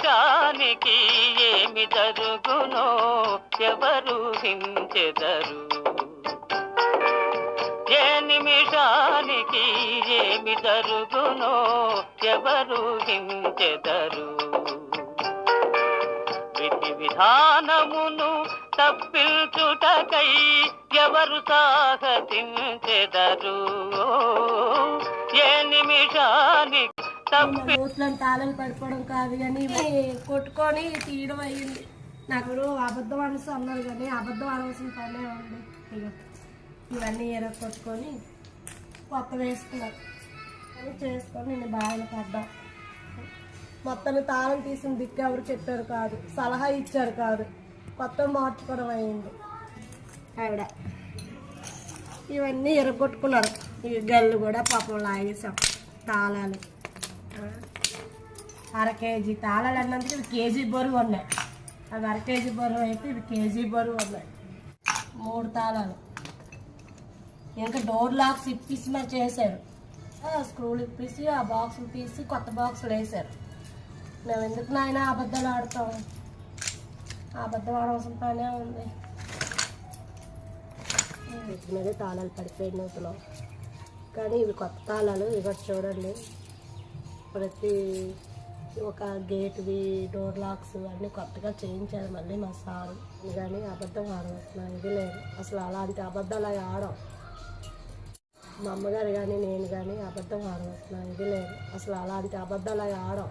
నిమిషానికి ఏమి జరుగునో ఎవరు హించెదరు. ఏ నిమిషానికి ఏమి జరుగునో ఎవరు హించెదరు. విధి విధానమును తప్పించుటకై ఎవరు సాహసించెదరు. ఏ నిమిషానికి నోట్లను తాళాలు పడిపోవడం కాదు కానీ కొట్టుకొని తీయడం అయ్యింది. నాకు అబద్ధం అనసు అన్నారు కానీ అబద్ధం అనవలసిన పనే ఉంది. ఇవన్నీ కొట్టుకొని కొత్త వేసుకున్నారు అని చేసుకొని నేను బాగా పడ్డా. మొత్తం తాళం తీసిన దిక్కు ఎవరు చెప్పారు కాదు, సలహా ఇచ్చారు కాదు, కొత్త మార్చుకోవడం అయింది ఆవిడ. ఇవన్నీ ఎరగొట్టుకున్నారు. ఇవి గల్లు కూడా పాపం లాగేసాం. తాళాలు 1/2 కేజీ తాళాలు అన్నందుకు ఇవి కేజీ బరువు ఉన్నాయి. అవి 1/2 కేజీ బరువు అయితే ఇవి కేజీ బరువు ఉన్నాయి. 3 తాళాలు. ఇంకా డోర్ లాక్స్ ఇప్పిసి మరి చేశారు. స్క్రూలు ఇప్పిసి ఆ బాక్సులు తీసి కొత్త బాక్సులు వేశారు. మేము ఎందుకు నాయన అబద్ధాలు ఆడతాం? అబద్ధం ఆడవలసిన పనే ఉంది. వీటి మీద తాళాలు పడిపోయిన నూతులో కానీ ఇవి కొత్త తాళాలు. ఇవి చూడండి, ప్రతి ఒక గేట్వి డోర్ లాక్స్ అన్నీ కొత్తగా చేయించారు మళ్ళీ మా సారు. కానీ అబద్ధం ఆడవలసిన ఇది లేదు అసలు. అలాంటి అబద్ధాలు అవి ఆడం. మా అమ్మగారు కానీ నేను కానీ అబద్ధం ఆడవలసిన ఇది లేదు అసలు. అలాంటి అబద్ధాలు అవి ఆడం.